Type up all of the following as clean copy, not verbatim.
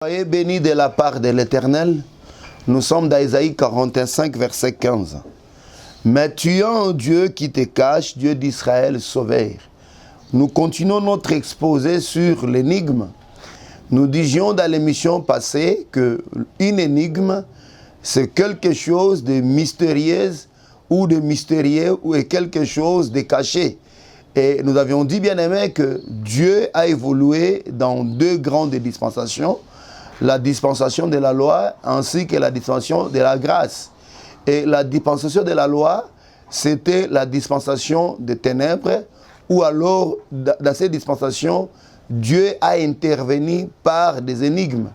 Soyez bénis de la part de l'Éternel. Nous sommes dans Isaïe 45, verset 15. Mais tu es un Dieu qui te cache, Dieu d'Israël, sauveur. Nous continuons notre exposé sur l'énigme. Nous disions dans l'émission passée qu'une énigme, c'est quelque chose de mystérieux ou de mystérieux ou quelque chose de caché. Et nous avions dit, bien aimé, que Dieu a évolué dans deux grandes dispensations, la dispensation de la loi ainsi que la dispensation de la grâce. Et la dispensation de la loi, c'était la dispensation des ténèbres, ou alors, dans cette dispensation, Dieu a intervenu par des énigmes.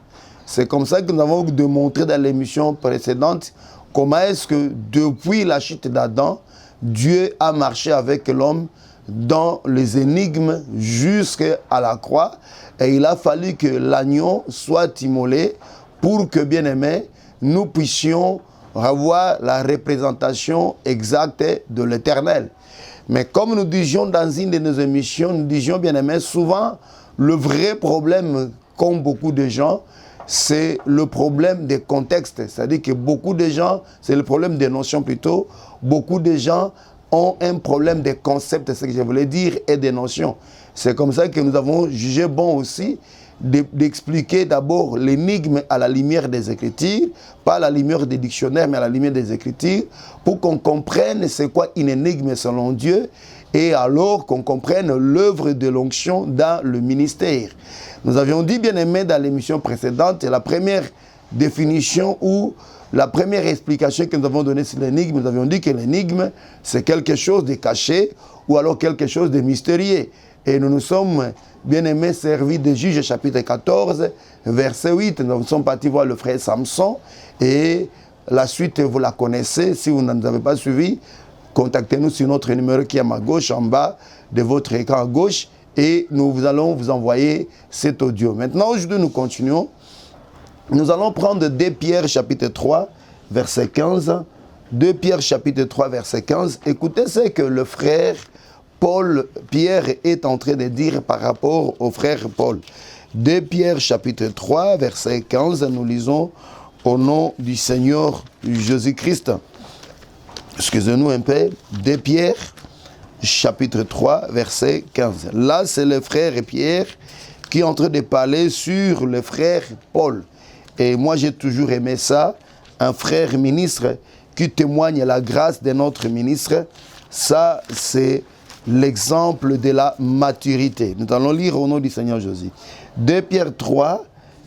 C'est comme ça que nous avons démontré dans l'émission précédente comment est-ce que depuis la chute d'Adam, Dieu a marché avec l'homme dans les énigmes jusqu'à la croix. Et il a fallu que l'agneau soit immolé pour que, bien aimé, nous puissions avoir la représentation exacte de l'Éternel. Mais comme nous disions dans une de nos émissions, nous disions, bien aimé, souvent, le vrai problème, comme beaucoup de gens, c'est le problème des contextes. C'est-à-dire que beaucoup de gens, c'est le problème des notions plutôt, beaucoup de gens ont un problème de concepts, c'est ce que je voulais dire, et des notions. C'est comme ça que nous avons jugé bon aussi d'expliquer d'abord l'énigme à la lumière des Écritures, pas à la lumière des dictionnaires, mais à la lumière des Écritures, pour qu'on comprenne c'est quoi une énigme selon Dieu, et alors qu'on comprenne l'œuvre de l'onction dans le ministère. Nous avions dit, bien aimé, dans l'émission précédente, la première définition ou la première explication que nous avons donnée sur l'énigme, nous avions dit que l'énigme, c'est quelque chose de caché ou alors quelque chose de mystérieux. Et nous nous sommes, bien aimés, servis de Juges chapitre 14, verset 8. Nous sommes partis voir le frère Samson et la suite, vous la connaissez. Si vous ne nous avez pas suivi, contactez-nous sur notre numéro qui est à ma gauche, en bas de votre écran à gauche, et nous allons vous envoyer cet audio. Maintenant, aujourd'hui, nous continuons. Nous allons prendre 2 Pierre chapitre 3, verset 15. 2 Pierre chapitre 3, verset 15. Écoutez ce que le frère Pierre est en train de dire par rapport au frère Paul. 2 Pierre chapitre 3, verset 15. Nous lisons au nom du Seigneur Jésus-Christ. Excusez-nous un peu. 2 Pierre chapitre 3, verset 15. Là, c'est le frère Pierre qui est en train de parler sur le frère Paul. Et moi, j'ai toujours aimé ça, un frère ministre qui témoigne la grâce de notre ministre. Ça, c'est l'exemple de la maturité. Nous allons lire au nom du Seigneur Jésus. 2 Pierre 3,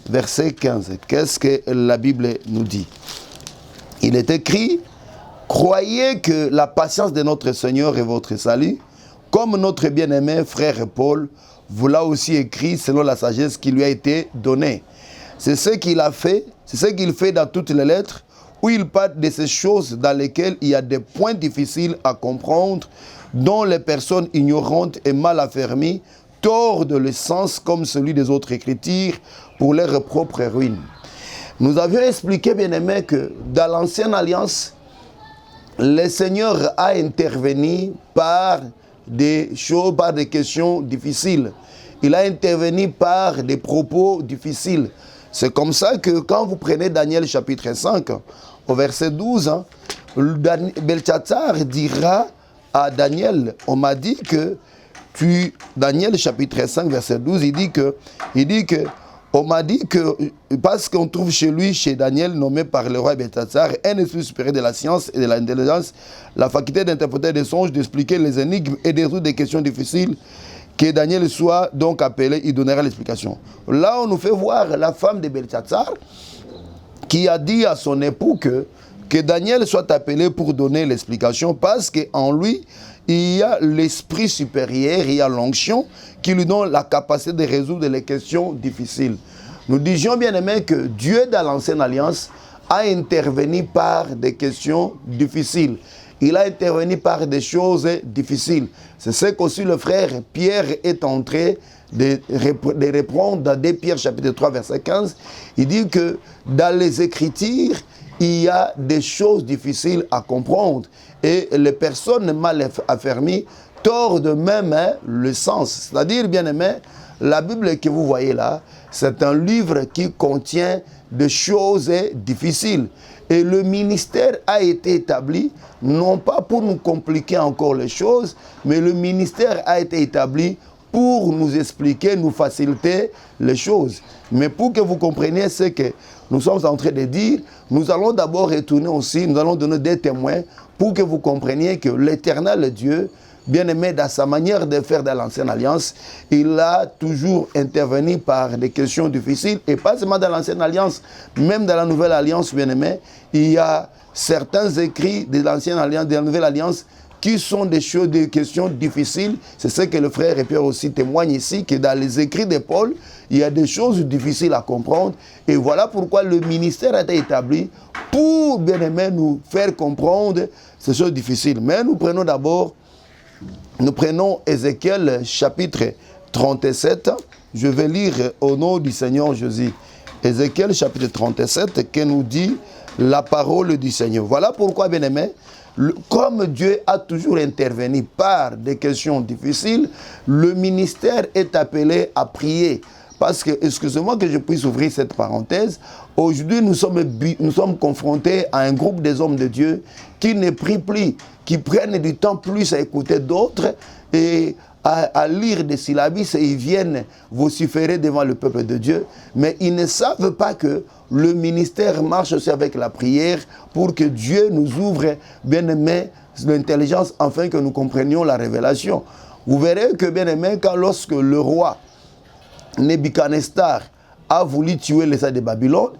verset 15. Qu'est-ce que la Bible nous dit? Il est écrit, « Croyez que la patience de notre Seigneur est votre salut, comme notre bien-aimé frère Paul vous l'a aussi écrit selon la sagesse qui lui a été donnée. » C'est ce qu'il a fait, c'est ce qu'il fait dans toutes les lettres, où il parle de ces choses dans lesquelles il y a des points difficiles à comprendre, dont les personnes ignorantes et mal affermies tordent le sens comme celui des autres Écritures pour leur propre ruine. Nous avions expliqué, bien aimé, que dans l'Ancienne Alliance, le Seigneur a intervenu par des choses, par des questions difficiles. Il a intervenu par des propos difficiles. C'est comme ça que quand vous prenez Daniel chapitre 5, au verset 12, Belchatsar dira à Daniel, on m'a dit que Daniel chapitre 5, verset 12, il dit que on m'a dit que, parce qu'on trouve chez lui, chez Daniel, nommé par le roi Belchatsar, un esprit supérieur de la science et de l'intelligence, la faculté d'interpréter des songes, d'expliquer les énigmes et de résoudre des questions difficiles, que Daniel soit donc appelé, il donnera l'explication. Là, on nous fait voir la femme de Belchatsar qui a dit à son époux que Daniel soit appelé pour donner l'explication parce qu'en lui, il y a l'esprit supérieur, il y a l'onction qui lui donne la capacité de résoudre les questions difficiles. Nous disions bien aimé que Dieu dans l'Ancienne Alliance a intervenu par des questions difficiles. Il a intervenu par des choses difficiles. C'est ce qu'aussi le frère Pierre est en train de répondre dans 2 Pierre chapitre 3 verset 15. Il dit que dans les Écritures, il y a des choses difficiles à comprendre. Et les personnes mal affermies tordent même le sens. C'est-à-dire, bien aimé, la Bible que vous voyez là, c'est un livre qui contient des choses difficiles. Et le ministère a été établi, non pas pour nous compliquer encore les choses, mais le ministère a été établi pour nous expliquer, nous faciliter les choses. Mais pour que vous compreniez ce que nous sommes en train de dire, nous allons d'abord retourner aussi, nous allons donner des témoins pour que vous compreniez que l'Éternel Dieu, bien-aimé dans sa manière de faire dans l'Ancienne Alliance, il a toujours intervenu par des questions difficiles, et pas seulement dans l'Ancienne Alliance, même dans la Nouvelle Alliance, bien-aimé, il y a certains écrits de l'Ancienne Alliance, de la Nouvelle Alliance, qui sont des choses, des questions difficiles. C'est ce que le frère et Pierre aussi témoigne ici, que dans les écrits de Paul, il y a des choses difficiles à comprendre. Et voilà pourquoi le ministère a été établi pour, bien-aimé, nous faire comprendre ces choses difficiles. Mais nous prenons Ézéchiel chapitre 37. Je vais lire au nom du Seigneur Jésus. Ézéchiel chapitre 37 qui nous dit la parole du Seigneur. Voilà pourquoi, bien-aimé, comme Dieu a toujours intervenu par des questions difficiles, le ministère est appelé à prier. Parce que, excusez-moi que je puisse ouvrir cette parenthèse, aujourd'hui nous sommes confrontés à un groupe des hommes de Dieu qui ne prient plus, qui prennent du temps plus à écouter d'autres et à lire des syllabes et ils viennent vociférer devant le peuple de Dieu. Mais ils ne savent pas que le ministère marche aussi avec la prière pour que Dieu nous ouvre, bien aimé, l'intelligence afin que nous comprenions la révélation. Vous verrez que, bien aimé, lorsque le roi Nebuchadnezzar a voulu tuer les saints de Babylone,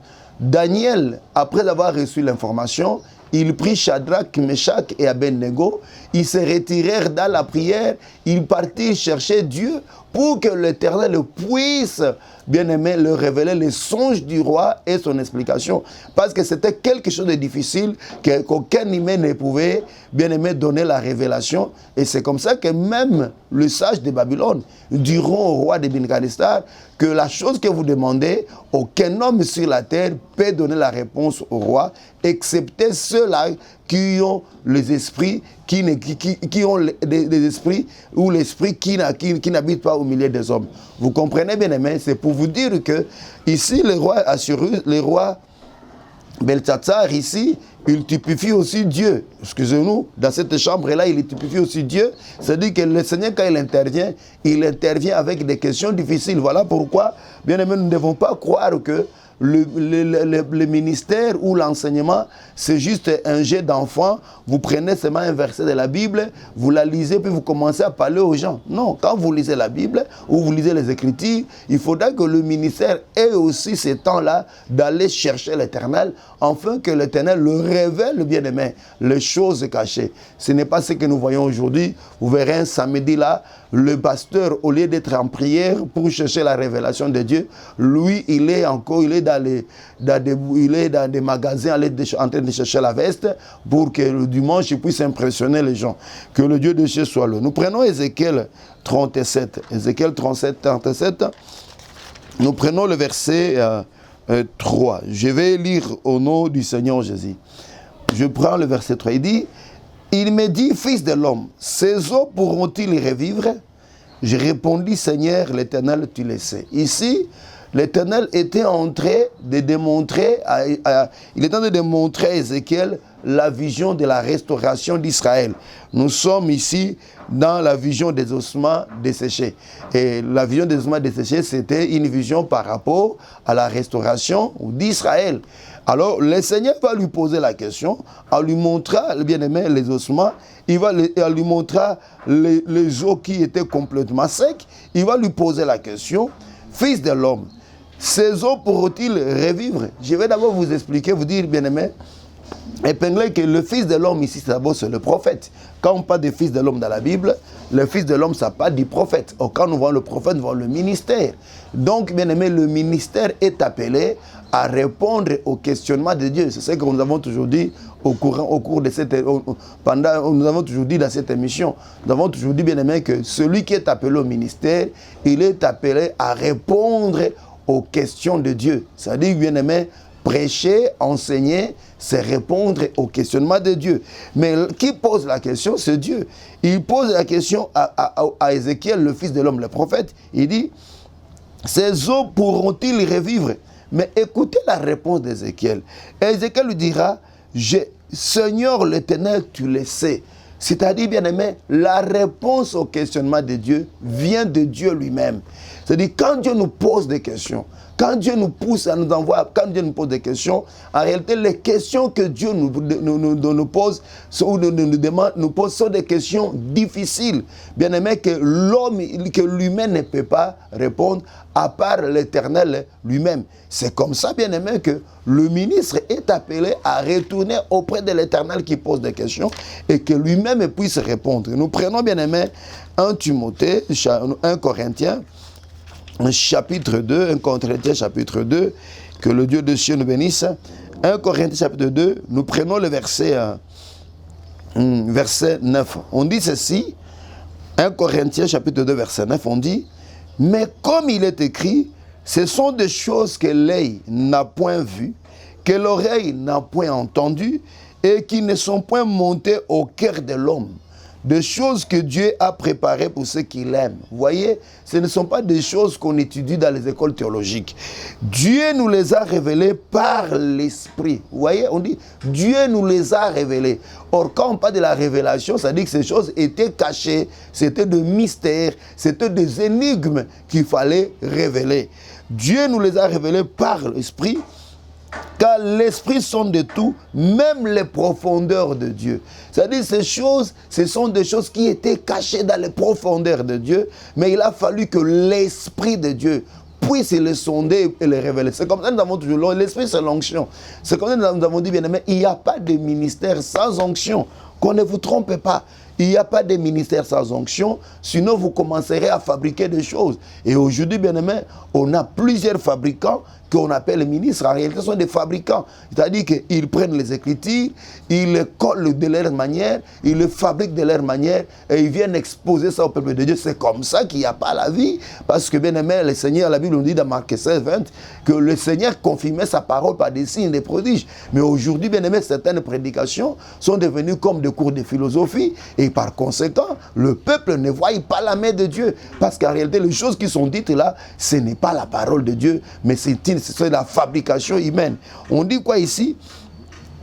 Daniel, après avoir reçu l'information, il prit Shadrach, Meshach et Abednego, ils se retirèrent dans la prière, ils partirent chercher Dieu pour que l'Éternel puisse, bien aimé, leur révéler les songes du roi et son explication. Parce que c'était quelque chose de difficile qu'aucun humain ne pouvait, bien aimé, donner la révélation. Et c'est comme ça que même le sage de Babylone diront au roi de Nebuchadnezzar que la chose que vous demandez, aucun homme sur la terre peut donner la réponse au roi, excepté ceux-là qui ont les esprits, qui ont des esprits ou l'esprit qui n'habite pas au milieu des hommes. Vous comprenez bien, aimé, c'est pour vous dire que ici, le roi Assyrus, le roi Beltsatsar, ici, il typifie aussi Dieu. Excusez-nous, dans cette chambre-là, il typifie aussi Dieu. C'est-à-dire que le Seigneur, quand il intervient avec des questions difficiles. Voilà pourquoi, bien aimé, nous ne devons pas croire que le ministère ou l'enseignement, c'est juste un jet d'enfant. Vous prenez seulement un verset de la Bible, vous la lisez, puis vous commencez à parler aux gens. Non, quand vous lisez la Bible ou vous lisez les Écritures, il faudra que le ministère ait aussi ce temps-là d'aller chercher l'Éternel, afin que l'Éternel le révèle, bien-aimé, les choses cachées. Ce n'est pas ce que nous voyons aujourd'hui. Vous verrez un samedi là, le pasteur, au lieu d'être en prière pour chercher la révélation de Dieu, lui, il est dans des magasins en train de chercher la veste pour que le dimanche, il puisse impressionner les gens. Que le Dieu de Dieu soit là. Nous prenons Ézéchiel 37. Ézéchiel 37. Nous prenons le verset 3. Je vais lire au nom du Seigneur Jésus. Je prends le verset 3. Il dit, il me dit, fils de l'homme, ces eaux pourront-ils revivre? Je répondis, Seigneur, l'Éternel, tu le sais. Ici, l'Éternel était en train de démontrer, il est en train de démontrer à Ézéchiel la vision de la restauration d'Israël. Nous sommes ici dans la vision des ossements desséchés. Et la vision des ossements desséchés, c'était une vision par rapport à la restauration d'Israël. Alors, le Seigneur va lui poser la question, en lui montrant, bien-aimé, les ossements, il lui montrera les os qui étaient complètement secs, il va lui poser la question, fils de l'homme, ces eaux pourront-ils revivre? Je vais d'abord vous expliquer, vous dire, bien-aimé, épingler que le fils de l'homme ici, d'abord, c'est le prophète. Quand on parle de fils de l'homme dans la Bible, le fils de l'homme, ça parle du prophète. Or, quand nous voyons le prophète, nous voyons le ministère. Donc, bien aimé, le ministère est appelé à répondre aux questionnements de Dieu. C'est ce que nous avons toujours dit nous avons toujours dit dans cette émission. Nous avons toujours dit, bien aimé, que celui qui est appelé au ministère, il est appelé à répondre aux questions de Dieu. C'est-à-dire, bien aimé, prêcher, enseigner, c'est répondre au questionnement de Dieu. Mais qui pose la question, c'est Dieu. Il pose la question à Ézéchiel, le fils de l'homme, le prophète. Il dit, ces eaux pourront-ils revivre? Mais écoutez la réponse d'Ézéchiel. Ézéchiel lui dira, Seigneur l'Éternel, tu le sais. C'est-à-dire, bien aimé, la réponse au questionnement de Dieu vient de Dieu lui-même. C'est-à-dire, quand Dieu nous pose des questions, quand Dieu nous pousse à nous envoyer, quand Dieu nous pose des questions, en réalité, les questions que Dieu nous pose, ou nous pose, sont des questions difficiles. Bien aimé, que l'humain ne peut pas répondre, à part l'Éternel lui-même. C'est comme ça, bien aimé, que le ministre est appelé à retourner auprès de l'Éternel qui pose des questions et que lui-même puisse répondre. Nous prenons, bien aimé, 1 Timothée, 1 Corinthiens, chapitre 2, 1 Corinthiens chapitre 2, que le Dieu de cieux nous bénisse. 1 Corinthiens chapitre 2, nous prenons le verset 9. On dit ceci, 1 Corinthiens chapitre 2, verset 9, on dit, mais comme il est écrit, ce sont des choses que l'œil n'a point vues, que l'oreille n'a point entendues, et qui ne sont point montées au cœur de l'homme. Des choses que Dieu a préparées pour ceux qui l'aiment. Vous voyez, ce ne sont pas des choses qu'on étudie dans les écoles théologiques. Dieu nous les a révélées par l'Esprit. Vous voyez, on dit, Dieu nous les a révélées. Or, quand on parle de la révélation, ça dit que ces choses étaient cachées, c'était des mystères, c'était des énigmes qu'il fallait révéler. Dieu nous les a révélées par l'Esprit, car l'Esprit sonde de tout, même les profondeurs de Dieu. C'est-à-dire, ces choses, ce sont des choses qui étaient cachées dans les profondeurs de Dieu, mais il a fallu que l'Esprit de Dieu puisse les sonder et les révéler. C'est comme ça que nous avons toujours, l'Esprit c'est l'onction. C'est comme ça que nous avons dit, bien aimé, il n'y a pas de ministère sans onction. Qu'on ne vous trompe pas. Il n'y a pas de ministère sans onction, sinon vous commencerez à fabriquer des choses. Et aujourd'hui, bien aimé, on a plusieurs fabricants qu'on appelle les ministres. En réalité, ce sont des fabricants. C'est-à-dire qu'ils prennent les Écritures, ils les collent de leur manière, ils le fabriquent de leur manière et ils viennent exposer ça au peuple de Dieu. C'est comme ça qu'il n'y a pas la vie. Parce que, bien aimé, le Seigneur, la Bible nous dit dans Marc 16, 20, que le Seigneur confirmait sa parole par des signes, des prodiges. Mais aujourd'hui, bien aimé, certaines prédications sont devenues comme des cours de philosophie. Et par conséquent, le peuple ne voit pas la main de Dieu. Parce qu'en réalité, les choses qui sont dites là, ce n'est pas la parole de Dieu, mais c'est la fabrication humaine. On dit quoi ici?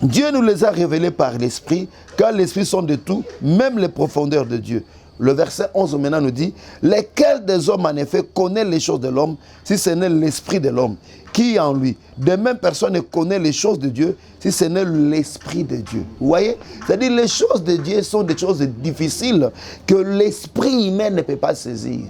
Dieu nous les a révélés par l'Esprit, car l'Esprit sonde de tout, même les profondeurs de Dieu. Le verset 11 maintenant nous dit, lesquels des hommes en effet connaissent les choses de l'homme, si ce n'est l'Esprit de l'homme, qui est en lui. De même, personne ne connaît les choses de Dieu, si ce n'est l'Esprit de Dieu. Vous voyez? C'est-à-dire, les choses de Dieu sont des choses difficiles que l'Esprit humain ne peut pas saisir.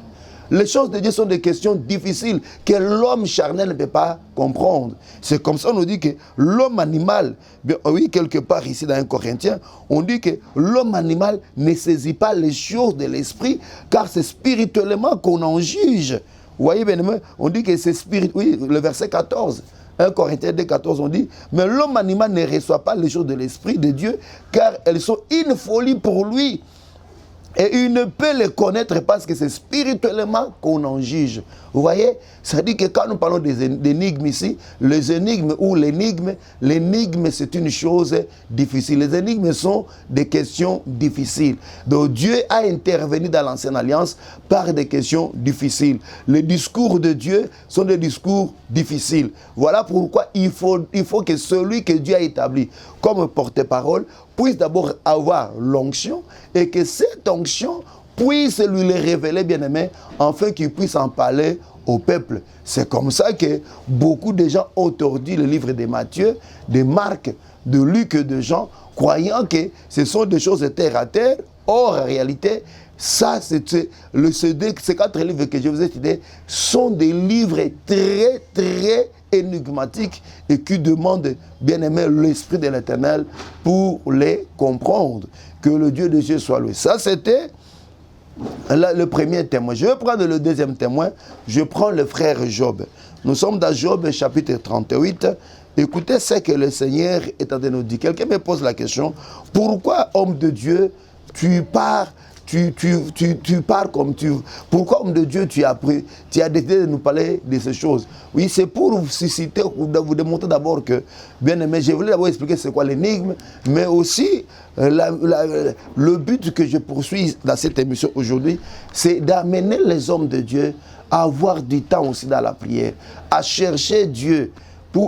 Les choses de Dieu sont des questions difficiles que l'homme charnel ne peut pas comprendre. C'est comme ça qu'on nous dit que l'homme animal, oui, quelque part ici dans 1 Corinthiens, on dit que l'homme animal ne saisit pas les choses de l'esprit, car c'est spirituellement qu'on en juge. Vous voyez bien, on dit que c'est spirituel. Oui, le verset 14. 1 Corinthiens 2, 14, on dit, mais l'homme animal ne reçoit pas les choses de l'esprit de Dieu, car elles sont une folie pour lui. Et il ne peut les connaître parce que c'est spirituellement qu'on en juge. Vous voyez? Ça dit que quand nous parlons des énigmes ici, les énigmes ou l'énigme c'est une chose difficile. Les énigmes sont des questions difficiles. Donc Dieu a intervenu dans l'Ancienne Alliance par des questions difficiles. Les discours de Dieu sont des discours difficiles. Voilà pourquoi il faut que celui que Dieu a établi comme porte-parole puisse d'abord avoir l'onction et que cette onction puisse lui les révéler, bien-aimé, afin qu'il puisse en parler au peuple. C'est comme ça que beaucoup de gens ont tordu le livre de Matthieu, de Marc, de Luc et de Jean, croyant que ce sont des choses de terre à terre. Or, en réalité, ça, ces 4 livres que je vous ai cités sont des livres très, très énigmatiques et qui demandent, bien aimé, l'Esprit de l'Éternel pour les comprendre. Que le Dieu de Dieu soit loué. Ça, c'était le premier témoin. Je vais prendre le deuxième témoin. Je prends le frère Job. Nous sommes dans Job chapitre 38. Écoutez ce que le Seigneur est en train de nous dire. Quelqu'un me pose la question, pourquoi, homme de Dieu, tu pars comme tu... Pourquoi, homme de Dieu, tu as décidé de nous parler de ces choses? Oui, c'est pour vous susciter, vous démontrer d'abord que, bien aimé, je voulais d'abord expliquer c'est quoi l'énigme, mais aussi le but que je poursuis dans cette émission aujourd'hui, c'est d'amener les hommes de Dieu à avoir du temps aussi dans la prière, à chercher Dieu,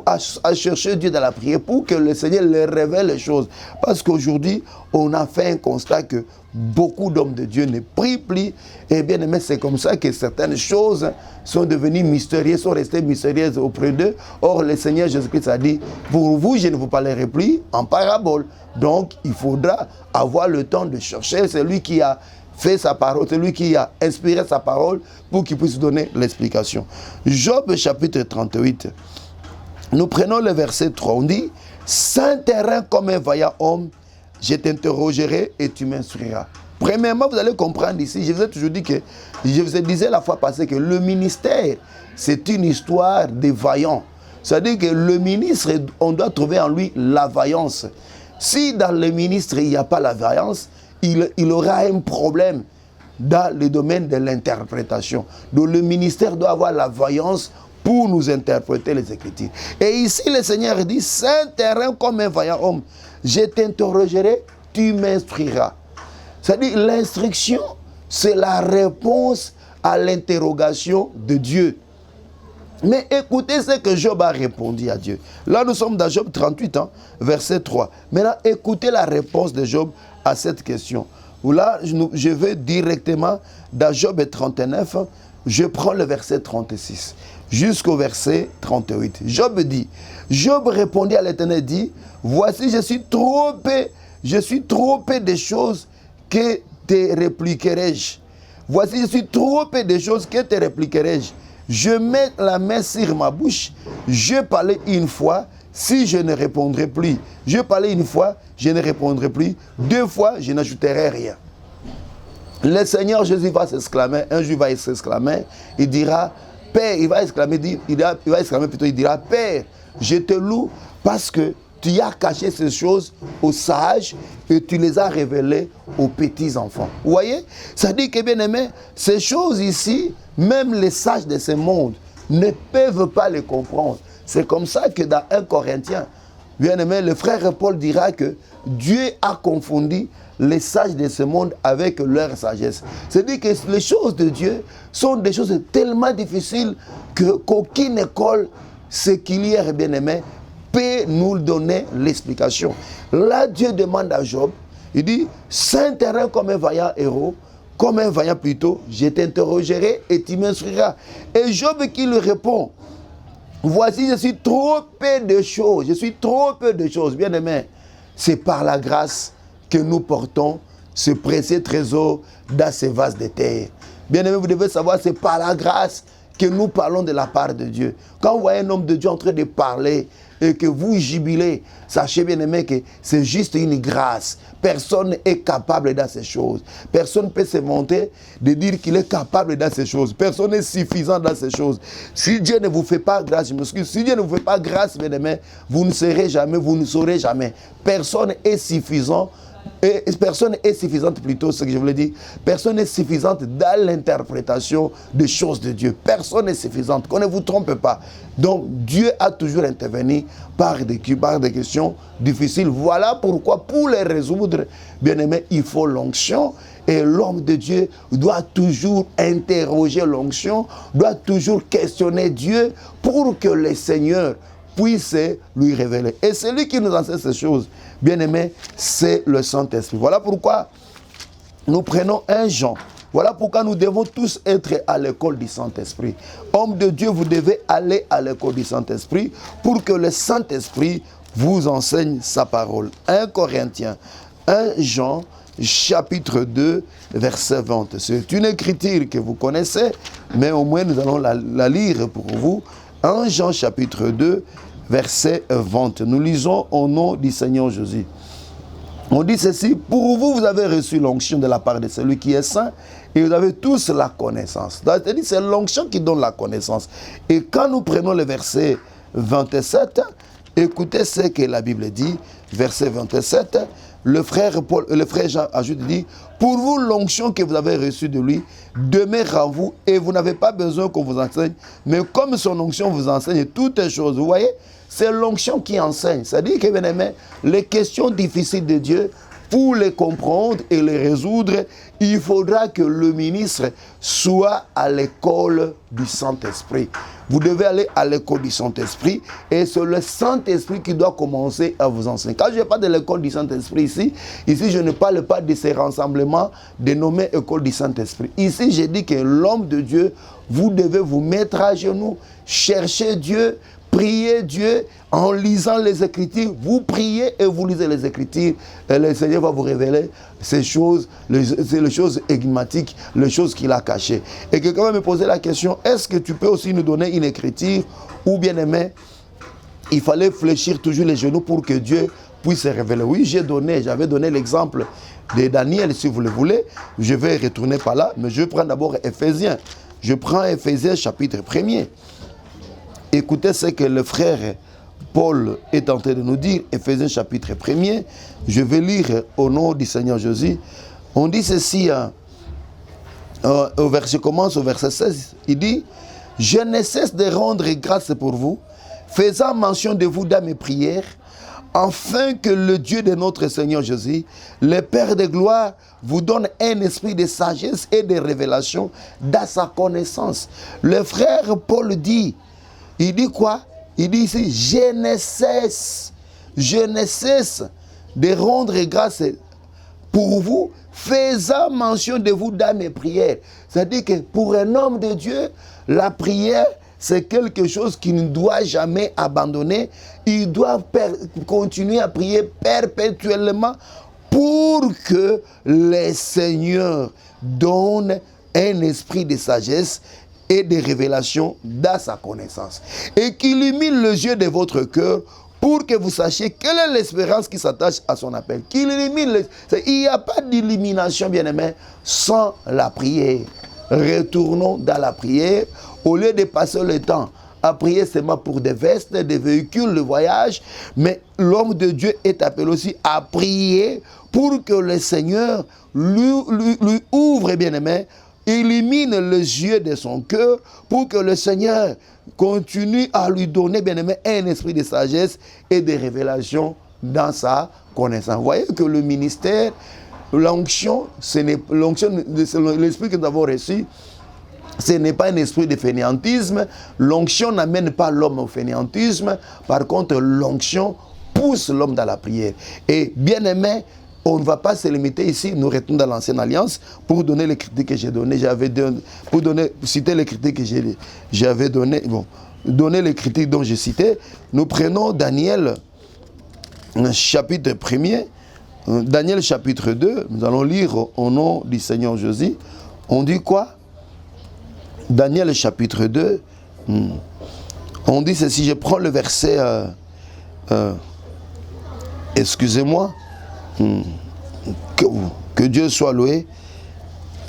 à chercher Dieu dans la prière pour que le Seigneur leur révèle les choses. Parce qu'aujourd'hui, on a fait un constat que beaucoup d'hommes de Dieu ne prient plus. Et bien aimé, c'est comme ça que certaines choses sont devenues mystérieuses, sont restées mystérieuses auprès d'eux. Or, le Seigneur Jésus-Christ a dit, pour vous, je ne vous parlerai plus en parabole. Donc, il faudra avoir le temps de chercher celui qui a fait sa parole, celui qui a inspiré sa parole pour qu'il puisse donner l'explication. Job chapitre 38. Nous prenons le verset 3, on dit « Saint terrain comme un vaillant homme, je t'interrogerai et tu m'instruiras. » Premièrement, vous allez comprendre ici, je vous ai toujours dit que, je vous ai disais la fois passée que le ministère, c'est une histoire des vaillants. C'est-à-dire que le ministre, on doit trouver en lui la vaillance. Si dans le ministre, il n'y a pas la vaillance, il aura un problème dans le domaine de l'interprétation. Donc le ministère doit avoir la vaillance pour nous interpréter les Écritures. Et ici, le Seigneur dit, Saint terrain comme un vaillant homme, je t'interrogerai, tu m'instruiras. C'est-à-dire, l'instruction, c'est la réponse à l'interrogation de Dieu. Mais écoutez ce que Job a répondu à Dieu. Là, nous sommes dans Job 38, verset 3. Maintenant, écoutez la réponse de Job à cette question. Là, je vais directement dans Job 39, je prends le verset 36 jusqu'au verset 38. Job dit, Job répondit à l'Éternel, dit, voici, je suis trop peu de choses que te répliquerai-je. Voici, je suis trop peu de choses que te répliquerai-je. Je mets la main sur ma bouche, je parlais une fois, si je ne répondrai plus. Je parlais une fois, je ne répondrai plus. Deux fois, je n'ajouterai rien. Le Seigneur Jésus va s'exclamer, un jour il va s'exclamer, il dira, Père, il va exclamer, il dira, Père, je te loue parce que tu as caché ces choses aux sages et tu les as révélées aux petits enfants. Vous voyez? Ça dit que bien aimé, ces choses ici, même les sages de ce monde ne peuvent pas les comprendre. C'est comme ça que dans 1 Corinthiens, bien aimé, le frère Paul dira que Dieu a confondu les sages de ce monde avec leur sagesse. C'est-à-dire que les choses de Dieu sont des choses tellement difficiles qu'aucune école séculière, bien aimé, peut nous donner l'explication. Là, Dieu demande à Job, il dit, Saint terrain comme un vaillant héros, comme un vaillant plutôt, je t'interrogerai et tu m'instruiras. Et Job qui lui répond, voici, je suis trop peu de choses, bien aimé. C'est par la grâce que nous portons ce précieux trésor dans ces vases de terre. Bien aimé, vous devez savoir, c'est par la grâce que nous parlons de la part de Dieu. Quand vous voyez un homme de Dieu en train de parler et que vous jubilez, sachez bien aimé que c'est juste une grâce. Personne n'est capable dans ces choses. Personne ne peut se monter de dire qu'il est capable dans ces choses. Personne n'est suffisant dans ces choses. Si Dieu ne vous fait pas grâce, je m'excuse, si Dieu ne vous fait pas grâce, bien aimé, vous ne serez jamais, vous ne saurez jamais. Personne n'est suffisant. Et personne n'est suffisante, plutôt, ce que je voulais dire. Personne n'est suffisante dans l'interprétation des choses de Dieu. Personne n'est suffisante, qu'on ne vous trompe pas. Donc, Dieu a toujours intervenu par des questions difficiles. Voilà pourquoi, pour les résoudre, bien aimé, il faut l'onction. Et l'homme de Dieu doit toujours interroger l'onction, doit toujours questionner Dieu pour que le Seigneur puisse lui révéler. Et celui qui nous enseigne ces choses, bien aimé, c'est le Saint-Esprit. Voilà pourquoi nous prenons un Jean. Voilà pourquoi nous devons tous être à l'école du Saint-Esprit. Homme de Dieu, vous devez aller à l'école du Saint-Esprit pour que le Saint-Esprit vous enseigne sa parole. 1 Corinthiens, 1 Jean, chapitre 2, verset 20. C'est une écriture que vous connaissez, mais au moins nous allons la lire pour vous. 1 Jean chapitre 2, verset 20. Nous lisons au nom du Seigneur Jésus. On dit ceci, pour vous, vous avez reçu l'onction de la part de celui qui est saint et vous avez tous la connaissance. C'est-à-dire, c'est l'onction qui donne la connaissance. Et quand nous prenons le verset 27, écoutez ce que la Bible dit, verset 27, le frère Jean ajoute, dit, pour vous, l'onction que vous avez reçue de lui demeure en vous et vous n'avez pas besoin qu'on vous enseigne, mais comme son onction vous enseigne toutes les choses, vous voyez, c'est l'onction qui enseigne. C'est-à-dire que, bien aimé, les questions difficiles de Dieu, Pour les comprendre et les résoudre, il faudra que le ministre soit à l'école du Saint-Esprit. Vous devez aller à l'école du Saint-Esprit et c'est le Saint-Esprit qui doit commencer à vous enseigner. Quand je parle de l'école du Saint-Esprit ici je ne parle pas de ces rassemblements dénommés école du Saint-Esprit. Ici, je dis que l'homme de Dieu, vous devez vous mettre à genoux, chercher Dieu, priez Dieu en lisant les Écritures. Vous priez et vous lisez les Écritures. Et le Seigneur va vous révéler ces choses, les choses énigmatiques, les choses qu'il a cachées. Et quelqu'un va me poser la question, est-ce que tu peux aussi nous donner une écriture? Ou bien aimé, il fallait fléchir toujours les genoux pour que Dieu puisse se révéler. Oui, j'avais donné l'exemple de Daniel, si vous le voulez. Je vais retourner par là, mais je prends d'abord Éphésiens. Je prends Éphésiens chapitre 1er. Écoutez ce que le frère Paul est en train de nous dire, Éphésiens chapitre 1er. Je vais lire au nom du Seigneur Jésus. On dit ceci, je commence au verset 16. Il dit, « Je ne cesse de rendre grâce pour vous, faisant mention de vous dans mes prières, afin que le Dieu de notre Seigneur Jésus, le Père de gloire, vous donne un esprit de sagesse et de révélation dans sa connaissance. » Le frère Paul dit, il dit quoi? Il dit ici, je ne cesse de rendre grâce pour vous, faisant mention de vous dans mes prières. C'est-à-dire que pour un homme de Dieu, la prière, c'est quelque chose qui ne doit jamais abandonner. Il doit continuer à prier perpétuellement pour que le Seigneur donne un esprit de sagesse et de révélation dans sa connaissance. Et qu'il illumine les yeux de votre cœur pour que vous sachiez quelle est l'espérance qui s'attache à son appel. Qu'il illumine il n'y a pas d'illumination, bien-aimé, sans la prière. Retournons dans la prière au lieu de passer le temps à prier seulement pour des vestes, des véhicules, de voyage. Mais l'homme de Dieu est appelé aussi à prier pour que le Seigneur lui ouvre, bien-aimé, illumine les yeux de son cœur pour que le Seigneur continue à lui donner, bien-aimé, un esprit de sagesse et de révélation dans sa connaissance. Vous voyez que le ministère, l'onction, l'esprit que nous avons reçu, ce n'est pas un esprit de fainéantisme. L'onction n'amène pas l'homme au fainéantisme. Par contre, l'onction pousse l'homme dans la prière. Et bien aimé, on ne va pas se limiter ici, nous retournons dans l'ancienne alliance pour donner les critiques que j'ai données. Citer les critiques que j'avais données. Bon, donner les critiques dont j'ai cité. Nous prenons Daniel, chapitre 1er. Daniel, chapitre 2. Nous allons lire au nom du Seigneur Jésus. On dit quoi? Daniel, chapitre 2. On dit ceci, je prends le verset. Excusez-moi. Que Dieu soit loué.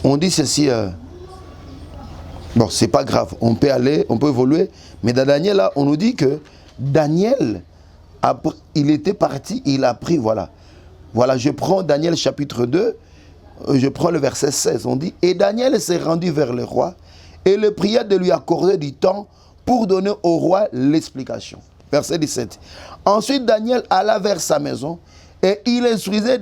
On dit ceci. Bon, c'est pas grave. On peut aller, on peut évoluer. Mais dans Daniel, là, on nous dit que Daniel, il était parti, il a pris, voilà. Voilà, je prends Daniel chapitre 2. Je prends le verset 16. On dit, et Daniel s'est rendu vers le roi et le pria de lui accorder du temps pour donner au roi l'explication. Verset 17. Ensuite, Daniel alla vers sa maison et il instruisit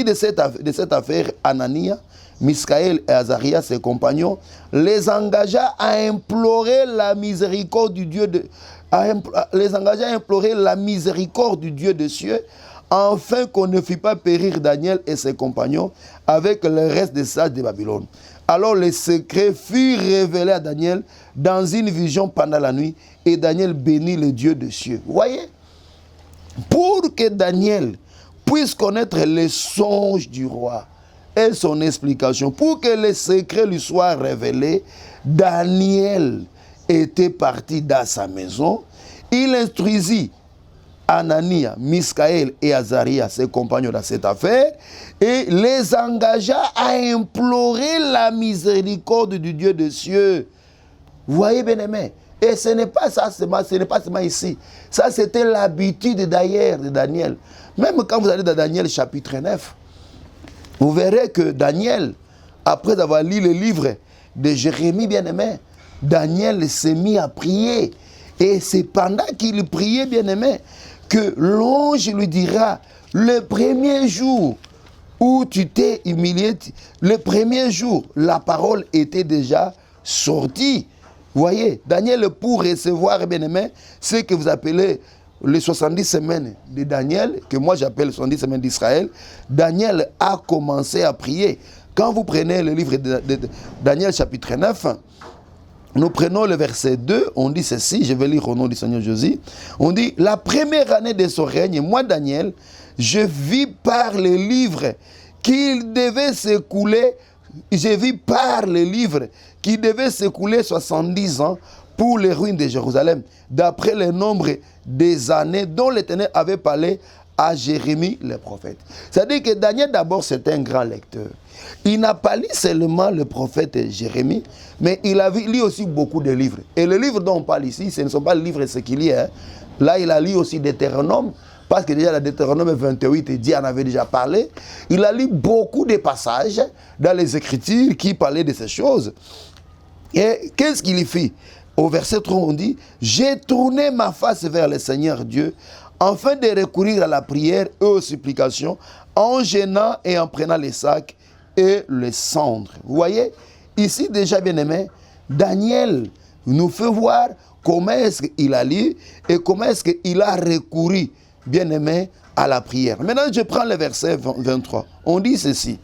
de cette affaire Anania, Misaël et Azaria, ses compagnons, les engagea à implorer la miséricorde du Dieu du Dieu des cieux, afin qu'on ne fît pas périr Daniel et ses compagnons avec le reste des sages de Babylone. Alors les secrets furent révélés à Daniel dans une vision pendant la nuit, et Daniel bénit le Dieu des cieux. Vous voyez? Pour que Daniel puisse connaître les songes du roi et son explication, pour que les secrets lui soient révélés, Daniel était parti dans sa maison. Il instruisit Anania, Misaël et Azaria, ses compagnons dans cette affaire, et les engagea à implorer la miséricorde du Dieu des cieux. Vous voyez, bien-aimé? Et ce n'est pas ça, ce n'est pas seulement ici. Ça, c'était l'habitude d'ailleurs de Daniel. Même quand vous allez dans Daniel chapitre 9, vous verrez que Daniel, après avoir lu le livre de Jérémie, bien-aimé, Daniel s'est mis à prier. Et c'est pendant qu'il priait, bien-aimé, que l'ange lui dira, le premier jour où tu t'es humilié, le premier jour, la parole était déjà sortie. Vous voyez, Daniel, pour recevoir, bien aimé, ce que vous appelez les 70 semaines de Daniel, que moi j'appelle les 70 semaines d'Israël, Daniel a commencé à prier. Quand vous prenez le livre de Daniel chapitre 9, nous prenons le verset 2, on dit ceci, je vais lire au nom du Seigneur Jésus, on dit, la première année de son règne, moi Daniel, je vis par les livres qu'il devait s'écouler, je vis par les livres qui devaient s'écouler 70 ans pour les ruines de Jérusalem, d'après le nombre des années dont l'Éternel avait parlé à Jérémie le prophète. C'est-à-dire que Daniel d'abord c'était un grand lecteur. Il n'a pas lu seulement le prophète Jérémie, mais il a lu aussi beaucoup de livres. Et les livres dont on parle ici, ce ne sont pas les livres ce qu'il y a. Là, il a lu aussi Deutéronome, parce que déjà, le Deutéronome 28, Dieu en avait déjà parlé. Il a lu beaucoup de passages dans les Écritures qui parlaient de ces choses. Et qu'est-ce qu'il y fit? Au verset 3, on dit, « J'ai tourné ma face vers le Seigneur Dieu, afin de recourir à la prière et aux supplications, en gênant et en prenant les sacs et les cendres. » Vous voyez, ici déjà, bien aimé, Daniel nous fait voir comment est-ce qu'il a lu et comment est-ce qu'il a recouru, bien aimé, à la prière. Maintenant, je prends le verset 23. On dit ceci.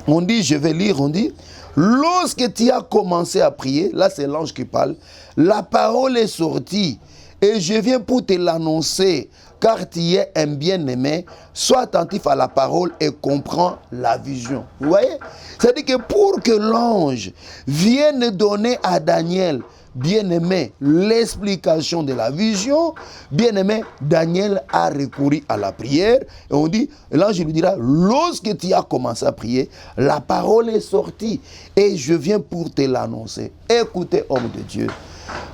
On dit, je vais lire, on dit, lorsque tu as commencé à prier, là c'est l'ange qui parle, la parole est sortie et je viens pour te l'annoncer, car tu es un bien-aimé, sois attentif à la parole et comprends la vision. Vous voyez? C'est-à-dire que pour que l'ange vienne donner à Daniel, bien-aimé, l'explication de la vision, bien-aimé, Daniel a recouru à la prière. Et on dit, l'ange lui dira, lorsque tu as commencé à prier, la parole est sortie et je viens pour te l'annoncer. Écoutez, homme de Dieu,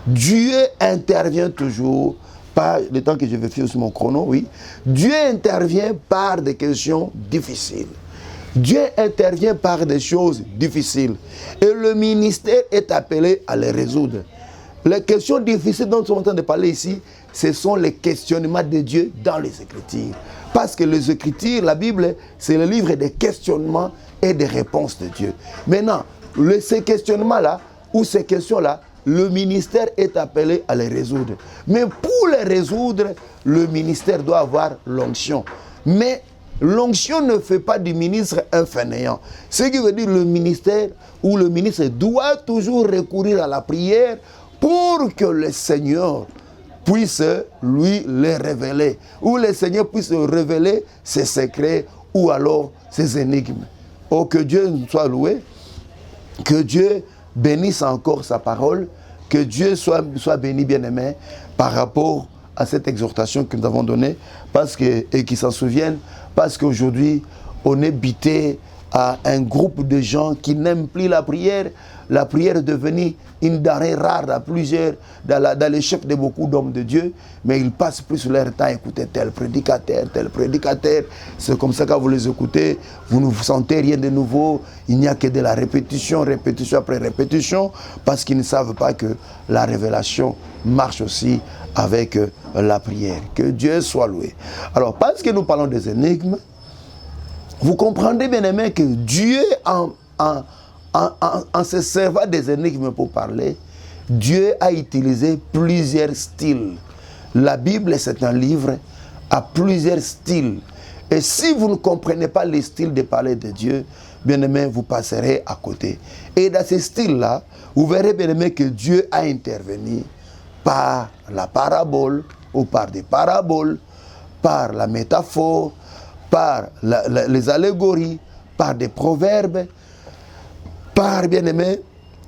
Dieu intervient toujours par, le temps que je vais faire sur mon chrono, oui, Dieu intervient par des questions difficiles. Dieu intervient par des choses difficiles. Et le ministère est appelé à les résoudre. Les questions difficiles dont nous sommes en train de parler ici, ce sont les questionnements de Dieu dans les Écritures. Parce que les Écritures, la Bible, c'est le livre des questionnements et des réponses de Dieu. Maintenant, ces questionnements-là, ou ces questions-là, le ministère est appelé à les résoudre. Mais pour les résoudre, le ministère doit avoir l'onction. Mais l'onction ne fait pas du ministre un fainéant. Ce qui veut dire le ministère ou le ministre doit toujours recourir à la prière pour que le Seigneur puisse lui les révéler. Ou le Seigneur puisse révéler ses secrets ou alors ses énigmes. Oh, que Dieu soit loué, que Dieu bénisse encore sa parole, que Dieu soit béni, bien-aimé, par rapport à cette exhortation que nous avons donnée, et qu'ils s'en souviennent, parce qu'aujourd'hui, on est bité à un groupe de gens qui n'aiment plus la prière. La prière est devenue une denrée rare à plusieurs, dans les chefs de beaucoup d'hommes de Dieu, mais ils passent plus leur temps à écouter tel prédicateur, tel prédicateur. C'est comme ça que quand vous les écoutez, vous ne vous sentez rien de nouveau. Il n'y a que de la répétition, répétition après répétition, parce qu'ils ne savent pas que la révélation marche aussi avec la prière. Que Dieu soit loué. Alors, parce que nous parlons des énigmes, vous comprendrez, bien aimé, que Dieu, en se servant des énigmes pour parler, Dieu a utilisé plusieurs styles. La Bible, c'est un livre à plusieurs styles. Et si vous ne comprenez pas les styles de parler de Dieu, bien aimé, vous passerez à côté. Et dans ces styles-là, vous verrez, bien aimé, que Dieu a intervenu par la parabole ou par des paraboles, par la métaphore, par les allégories, par des proverbes, par, bien aimé,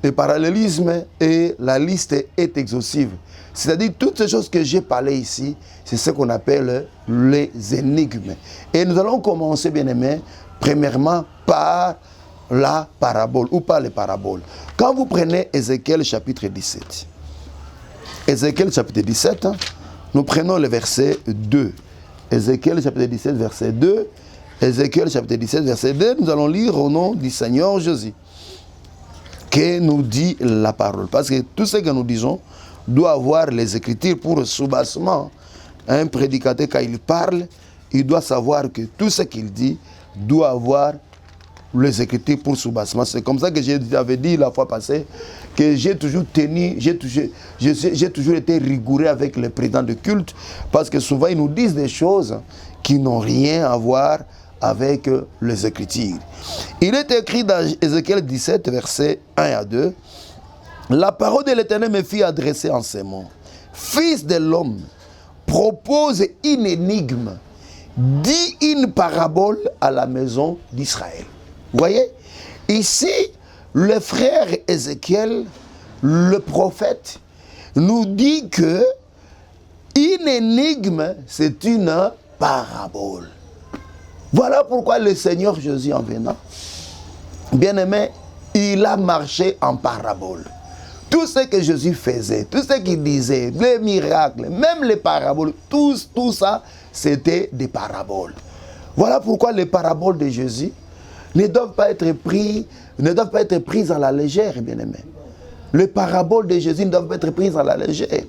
le parallélisme, et la liste est exhaustive. C'est-à-dire toutes ces choses que j'ai parlé ici, c'est ce qu'on appelle les énigmes. Et nous allons commencer, bien aimé, premièrement par la parabole ou par les paraboles. Quand vous prenez Ézéchiel chapitre 17, Ézéchiel chapitre 17, nous prenons le verset 2. Ézéchiel chapitre 17, verset 2. Ézéchiel chapitre 17, verset 2, nous allons lire au nom du Seigneur Jésus. Que nous dit la parole. Parce que tout ce que nous disons doit avoir les Écritures pour le soubassement Un prédicateur, quand il parle, il doit savoir que tout ce qu'il dit doit avoir les Écritures pour soubassement. C'est comme ça que j'avais dit la fois passée que j'ai toujours été rigoureux avec les présidents de culte, parce que souvent ils nous disent des choses qui n'ont rien à voir avec les Écritures. Il est écrit dans Ézéchiel 17, versets 1 à 2, « La parole de l'Éternel me fit adresser en ces mots. Fils de l'homme, propose une énigme, dis une parabole à la maison d'Israël. » Vous voyez, ici, le frère Ézéchiel, le prophète, nous dit que une énigme, c'est une parabole. Voilà pourquoi le Seigneur Jésus, en venant, bien-aimé, il a marché en parabole. Tout ce que Jésus faisait, tout ce qu'il disait, les miracles, même les paraboles, tout ça, c'était des paraboles. Voilà pourquoi les paraboles de Jésus ne doivent pas être prises à la légère, bien-aimé. Les paraboles de Jésus ne doivent pas être prises à la légère.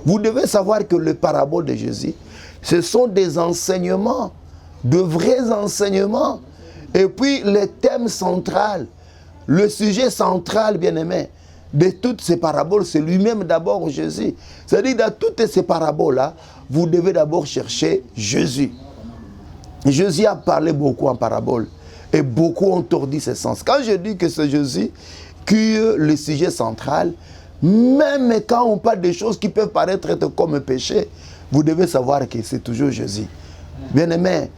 Vous devez savoir que les paraboles de Jésus, ce sont des enseignements, de vrais enseignements. Et puis le thème central, le sujet central, bien-aimé, de toutes ces paraboles, c'est lui-même d'abord Jésus. C'est-à-dire, dans toutes ces paraboles-là, vous devez d'abord chercher Jésus. Jésus a parlé beaucoup en parabole. Et beaucoup ont tordu ses sens. Quand je dis que c'est Jésus qui est le sujet central, même quand on parle de choses qui peuvent paraître comme péché, vous devez savoir que c'est toujours Jésus. Bien-aimé,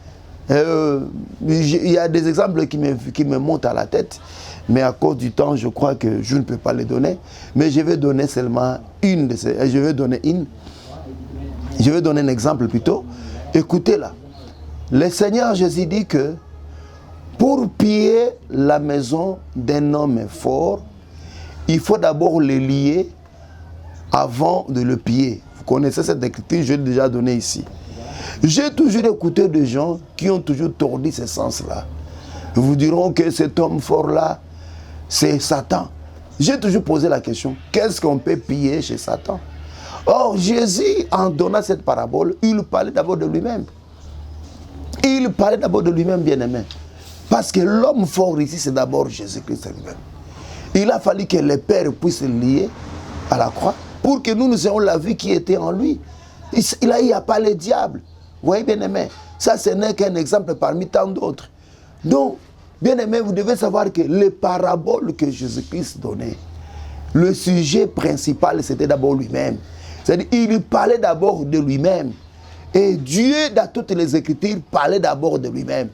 il y a des exemples qui me montent à la tête, mais à cause du temps, je crois que je ne peux pas les donner. Mais je vais donner seulement une de ces. Je vais donner un exemple plutôt. Écoutez-la. Le Seigneur Jésus dit que pour piller la maison d'un homme fort, il faut d'abord le lier avant de le piller. Vous connaissez cette écriture, je l'ai déjà donnée ici. J'ai toujours écouté des gens qui ont toujours tordu ce sens-là. Ils vous diront que cet homme fort-là, c'est Satan. J'ai toujours posé la question, qu'est-ce qu'on peut piller chez Satan? Or, Jésus, en donnant cette parabole, il parlait d'abord de lui-même. Il parlait d'abord de lui-même, bien-aimé. Parce que l'homme fort ici, c'est d'abord Jésus-Christ lui-même. Il a fallu que le Père puisse le lier à la croix pour que nous ayons la vie qui était en lui. Il n'y a pas le diable. Vous voyez, bien-aimé, ça, ce n'est qu'un exemple parmi tant d'autres. Donc, bien-aimé, vous devez savoir que les paraboles que Jésus-Christ donnait, le sujet principal, c'était d'abord lui-même. C'est-à-dire, il parlait d'abord de lui-même. Et Dieu, dans toutes les Écritures, parlait d'abord de lui-même.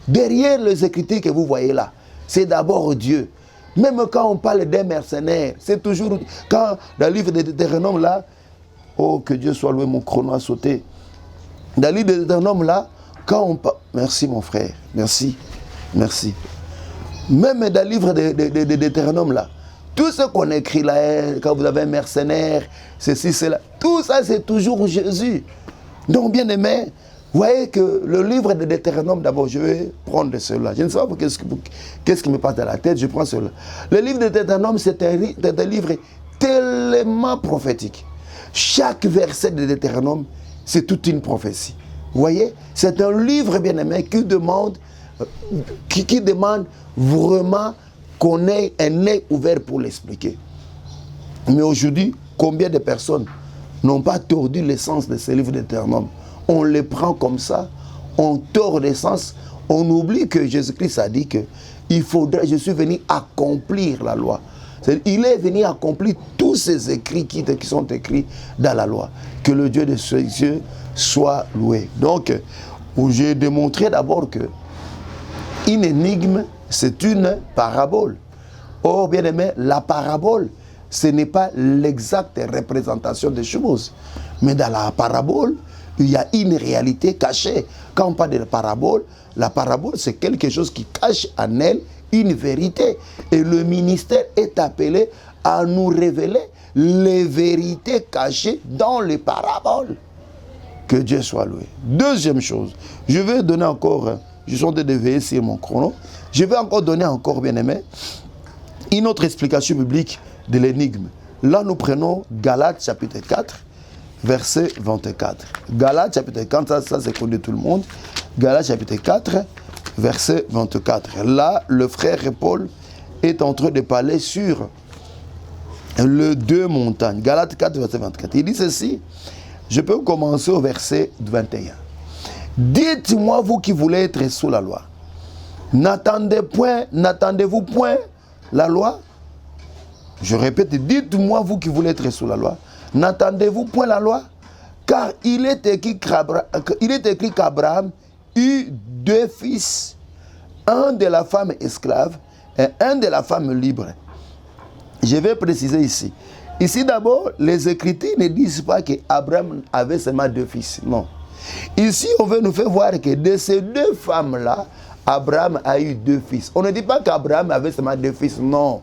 Derrière les Écritures que vous voyez là, c'est d'abord Dieu. Même quand on parle d'un mercenaire, c'est toujours... Quand dans le livre de Deutéronome là, oh que Dieu soit loué, mon chrono a sauté. Dans le livre de Deutéronome là, quand on parle... Merci mon frère, merci, merci. Même dans le livre de Deutéronome là, tout ce qu'on écrit là, quand vous avez un mercenaire, ceci, cela, tout ça c'est toujours Jésus. Donc bien aimé, vous voyez que le livre de Deutéronome, d'abord, je vais prendre cela. Je ne sais pas qu'est-ce qui me passe dans la tête, je prends cela. Le livre de Deutéronome, c'est un livre tellement prophétique. Chaque verset de Deutéronome, c'est toute une prophétie. Vous voyez, c'est un livre, bien aimé, qui demande vraiment qu'on ait un œil ouvert pour l'expliquer. Mais aujourd'hui, combien de personnes n'ont pas tordu l'essence de ce livre de Deutéronome? On les prend comme ça, on tord l'essence, on oublie que Jésus-Christ a dit que je suis venu accomplir la loi. Il est venu accomplir tous ces écrits qui sont écrits dans la loi. Que le Dieu de ce Dieu soit loué. Donc, j'ai démontré d'abord que une énigme, c'est une parabole. Or, bien aimé, la parabole, ce n'est pas l'exacte représentation des choses. Mais dans la parabole, il y a une réalité cachée. Quand on parle de la parabole, c'est quelque chose qui cache en elle une vérité. Et le ministère est appelé à nous révéler les vérités cachées dans les paraboles. Que Dieu soit loué. Deuxième chose, je vais donner encore, je suis en train de veiller sur mon chrono, je vais encore donner bien aimé, une autre explication biblique de l'énigme. Là, nous prenons Galates chapitre 4, verset 24. Galates chapitre 4, ça c'est connu de tout le monde. Galates chapitre 4, verset 24. Là, le frère Paul est en train de parler sur les deux montagnes. Galates 4, verset 24. Il dit ceci, je peux commencer au verset 21. Dites-moi, vous qui voulez être sous la loi, n'attendez-vous point la loi? Je répète, dites-moi, vous qui voulez être sous la loi, n'attendez-vous point la loi? Car il est écrit qu'Abraham eut deux fils, un de la femme esclave et un de la femme libre. Je vais préciser ici. Ici d'abord, les Écritures ne disent pas qu'Abraham avait seulement deux fils. Non. Ici, on veut nous faire voir que de ces deux femmes-là, Abraham a eu deux fils. On ne dit pas qu'Abraham avait seulement deux fils, non.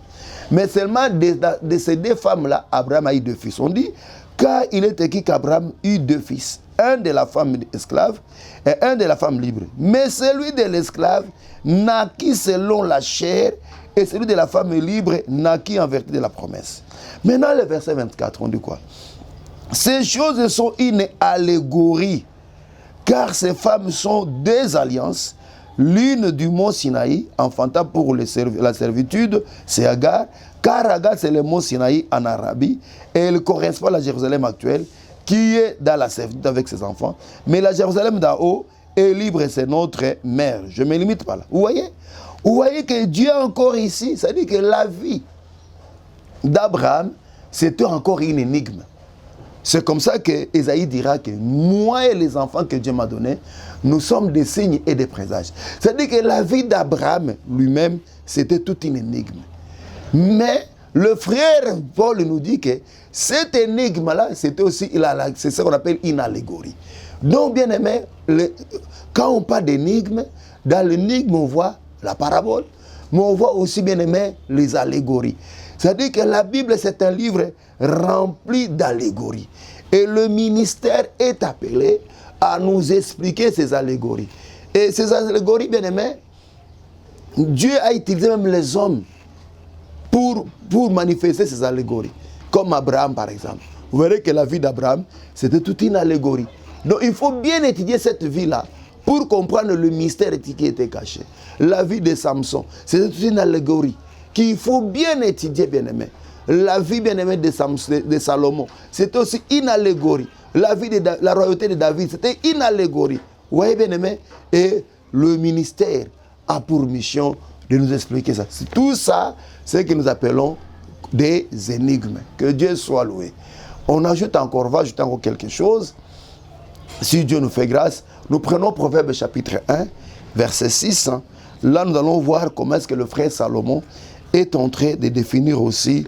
Mais seulement de ces deux femmes-là, Abraham a eu deux fils. On dit, car il est écrit qu'Abraham eut deux fils, un de la femme esclave et un de la femme libre. Mais celui de l'esclave naquit selon la chair et celui de la femme libre naquit en vertu de la promesse. Maintenant, le verset 24, on dit quoi? Ces choses sont une allégorie, car ces femmes sont deux alliances. L'une du mont Sinaï, enfantant pour la servitude, c'est Agar, car Agar c'est le mont Sinaï en Arabie, et elle correspond à la Jérusalem actuelle, qui est dans la servitude avec ses enfants. Mais la Jérusalem d'en haut est libre et c'est notre mère. Je ne me limite pas là. Vous voyez que Dieu encore ici, ça dit que la vie d'Abraham, c'était encore une énigme. C'est comme ça que Ésaïe dira que moi et les enfants que Dieu m'a donnés, nous sommes des signes et des présages. C'est-à-dire que la vie d'Abraham lui-même, c'était toute une énigme. Mais le frère Paul nous dit que cette énigme-là, c'était aussi, c'est ce qu'on appelle une allégorie. Donc, bien aimé, quand on parle d'énigme, dans l'énigme, on voit la parabole, mais on voit aussi, bien aimé, les allégories. C'est-à-dire que la Bible, c'est un livre rempli d'allégories. Et le ministère est appelé à nous expliquer ces allégories. Et ces allégories, bien aimés, Dieu a utilisé même les hommes pour manifester ces allégories. Comme Abraham, par exemple. Vous verrez que la vie d'Abraham, c'était toute une allégorie. Donc il faut bien étudier cette vie-là pour comprendre le mystère qui était caché. La vie de Samson, c'était toute une allégorie qu'il faut bien étudier, bien aimé. La vie, bien aimée, de Salomon, c'était aussi une allégorie. La vie de la royauté de David, c'était une allégorie. Vous voyez, bien aimé, et le ministère a pour mission de nous expliquer ça. Tout ça, c'est ce que nous appelons des énigmes. Que Dieu soit loué. On ajoute encore, va ajouter encore quelque chose. Si Dieu nous fait grâce, nous prenons Proverbe chapitre 1, verset 6. Là, nous allons voir comment est-ce que le frère Salomon est en train de définir aussi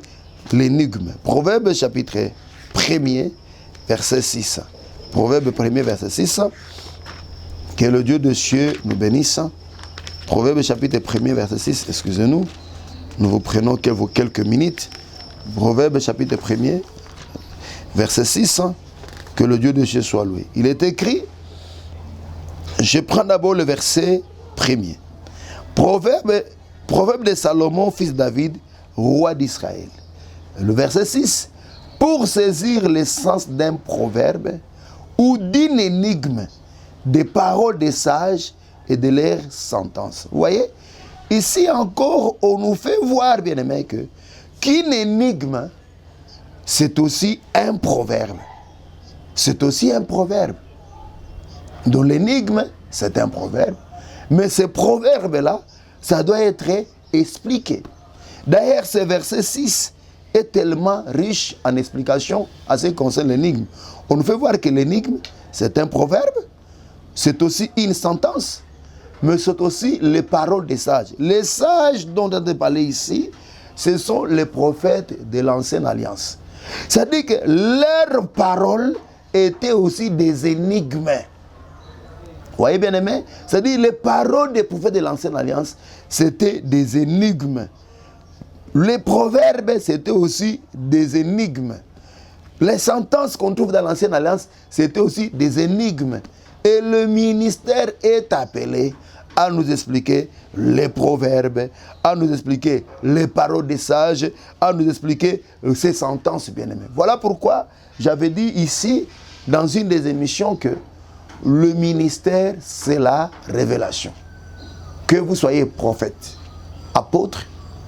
l'énigme. Proverbe chapitre 1er, verset 6. Proverbe 1er, verset 6. Que le Dieu de cieux nous bénisse. Proverbe chapitre 1er, verset 6. Excusez-nous. Nous vous prenons quelques minutes. Proverbe chapitre 1er, verset 6. Que le Dieu de cieux soit loué. Il est écrit, je prends d'abord le verset 1er. Proverbe de Salomon, fils de David, roi d'Israël. Le verset 6. Pour saisir l'essence d'un proverbe ou d'une énigme, des paroles des sages et de leurs sentences. Vous voyez, ici encore, on nous fait voir, bien aimé, qu'une énigme, c'est aussi un proverbe. C'est aussi un proverbe. Donc l'énigme, c'est un proverbe. Mais ce proverbe-là, ça doit être expliqué. D'ailleurs, ce verset 6 est tellement riche en explications à ce qui concerne l'énigme. On nous fait voir que l'énigme, c'est un proverbe, c'est aussi une sentence, mais c'est aussi les paroles des sages. Les sages dont on a parlé ici, ce sont les prophètes de l'Ancienne Alliance. C'est-à-dire que leurs paroles étaient aussi des énigmes. Vous voyez bien aimé? C'est-à-dire les paroles des prophètes de l'Ancienne Alliance, c'était des énigmes. Les proverbes, c'était aussi des énigmes. Les sentences qu'on trouve dans l'Ancienne Alliance, c'était aussi des énigmes. Et le ministère est appelé à nous expliquer les proverbes, à nous expliquer les paroles des sages, à nous expliquer ces sentences bien-aimées. Voilà pourquoi j'avais dit ici, dans une des émissions, que le ministère, c'est la révélation. Que vous soyez prophète, apôtre,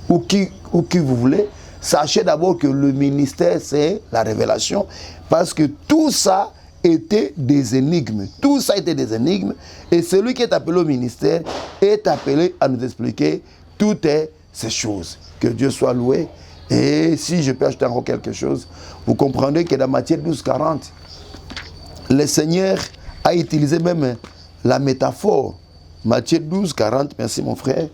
ou qui vous voulez, sachez d'abord que le ministère, c'est la révélation, parce que tout ça était des énigmes. Tout ça était des énigmes. Et celui qui est appelé au ministère est appelé à nous expliquer toutes ces choses. Que Dieu soit loué. Et si je peux ajouter encore quelque chose, vous comprendrez que dans Matthieu 12, 40, le Seigneur a utilisé même la métaphore. Matthieu 12, 40, merci mon frère.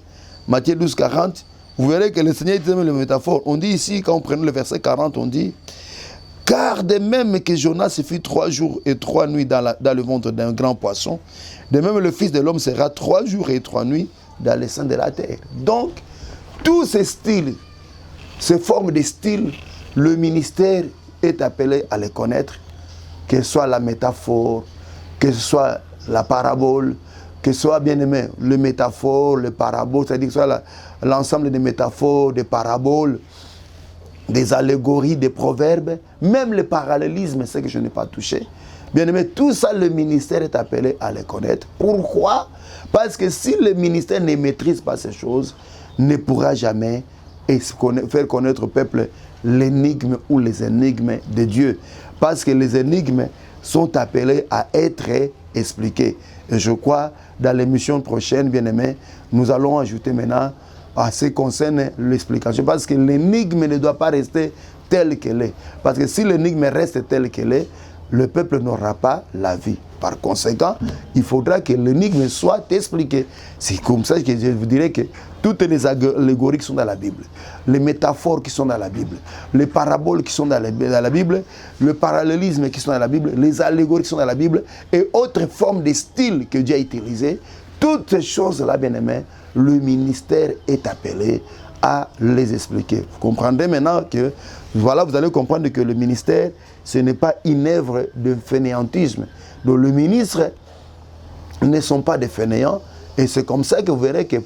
Matthieu 12, 40, vous verrez que le Seigneur utilise même la métaphore. On dit ici, quand on prend le verset 40, on dit: car de même que Jonas se fut 3 jours et 3 nuits dans le ventre d'un grand poisson, de même le Fils de l'homme sera 3 jours et 3 nuits dans les seins de la terre. Donc, tous ces styles, ces formes de styles, le ministère est appelé à les connaître, que ce soit la métaphore, que ce soit la parabole, que ce soit bien aimé, le métaphore, le parabole, c'est-à-dire que ce soit l'ensemble des métaphores, des paraboles, des allégories, des proverbes, même le parallélisme, c'est que je n'ai pas touché. Bien aimé, tout ça, le ministère est appelé à les connaître. Pourquoi? Parce que si le ministère ne maîtrise pas ces choses, ne pourra jamais faire connaître au peuple l'énigme ou les énigmes de Dieu. Parce que les énigmes sont appelées à être expliquées. Et je crois, dans l'émission prochaine, bien aimé, nous allons ajouter maintenant à ce qui concerne l'explication. Parce que l'énigme ne doit pas rester telle qu'elle est. Parce que si l'énigme reste telle qu'elle est, le peuple n'aura pas la vie. Par conséquent, il faudra que l'énigme soit expliquée. C'est comme ça que je vous dirais que toutes les allégories qui sont dans la Bible, les métaphores qui sont dans la Bible, les paraboles qui sont dans la Bible, le parallélisme qui sont dans la Bible, les allégories qui sont dans la Bible et autres formes de style que Dieu a utilisées, toutes ces choses-là, bien aimés, le ministère est appelé à les expliquer. Vous comprendrez maintenant que, voilà, vous allez comprendre que le ministère, ce n'est pas une œuvre de fainéantisme. Donc le ministre ne sont pas des fainéants. Et c'est comme ça que vous verrez que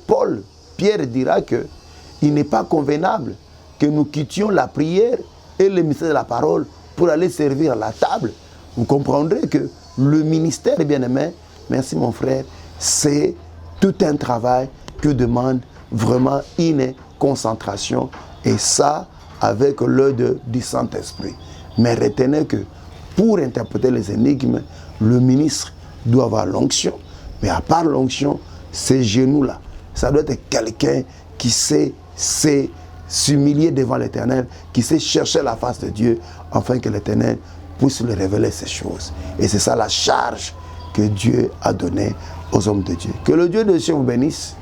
Pierre dira qu'il n'est pas convenable que nous quittions la prière et le ministère de la parole pour aller servir à la table. Vous comprendrez que le ministère, bien aimé, merci mon frère, c'est tout un travail que demande vraiment une concentration, et ça avec l'œil du Saint-Esprit. Mais retenez que pour interpréter les énigmes, le ministre doit avoir l'onction, mais à part l'onction, ces genoux-là, ça doit être quelqu'un qui sait s'humilier devant l'Éternel, qui sait chercher la face de Dieu, afin que l'Éternel puisse lui révéler ces choses. Et c'est ça la charge que Dieu a donnée aux hommes de Dieu. Que le Dieu de Dieu vous bénisse.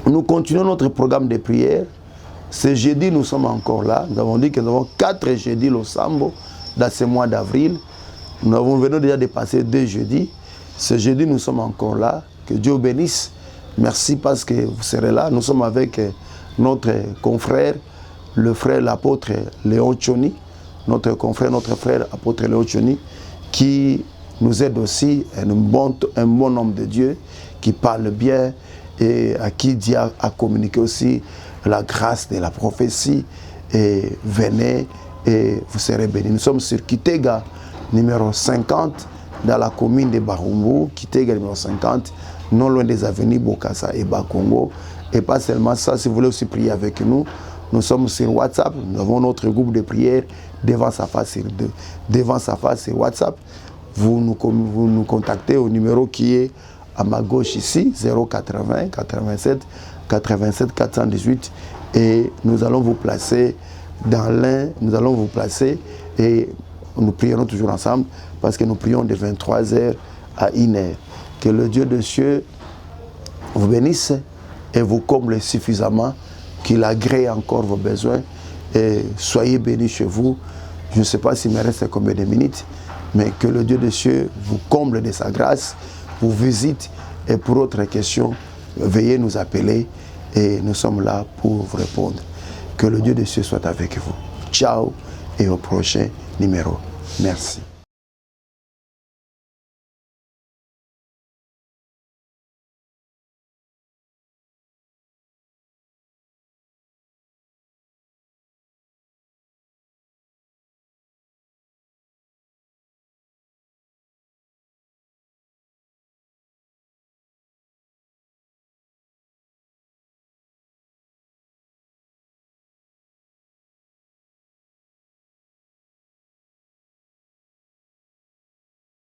Nous continuons notre programme de prière. Ce jeudi, nous sommes encore là. Nous avons dit que nous avons 4 jeudis au Sambo dans ce mois d'avril. Nous venons déjà de passer 2 jeudis. Ce jeudi, nous sommes encore là. Que Dieu vous bénisse. Merci parce que vous serez là. Nous sommes avec notre confrère, le frère, l'apôtre Léon Tchoni. Notre confrère, notre frère, apôtre Léon Tchoni, qui nous aide aussi, un bon homme de Dieu, qui parle bien et à qui Dieu a communiqué aussi la grâce de la prophétie. Et venez et vous serez bénis. Nous sommes sur Kitega, numéro 50, dans la commune de Barumbu, Kitega numéro 50, non loin des avenues Bokassa et Bakongo. Et pas seulement ça, si vous voulez aussi prier avec nous, nous sommes sur WhatsApp. Nous avons notre groupe de prière devant sa face sur WhatsApp. Vous nous contactez au numéro qui est à ma gauche ici, 080 87 87 418. Et nous allons vous placer dans l'un, nous allons vous placer et nous prierons toujours ensemble parce que nous prions de 23h à 1h. Que le Dieu de cieux vous bénisse et vous comble suffisamment, qu'il agrée encore vos besoins et soyez bénis chez vous. Je ne sais pas s'il me reste combien de minutes, mais que le Dieu des cieux vous comble de sa grâce, vous visite et pour autres questions, veuillez nous appeler et nous sommes là pour vous répondre. Que le Dieu des cieux soit avec vous. Ciao et au prochain numéro. Merci.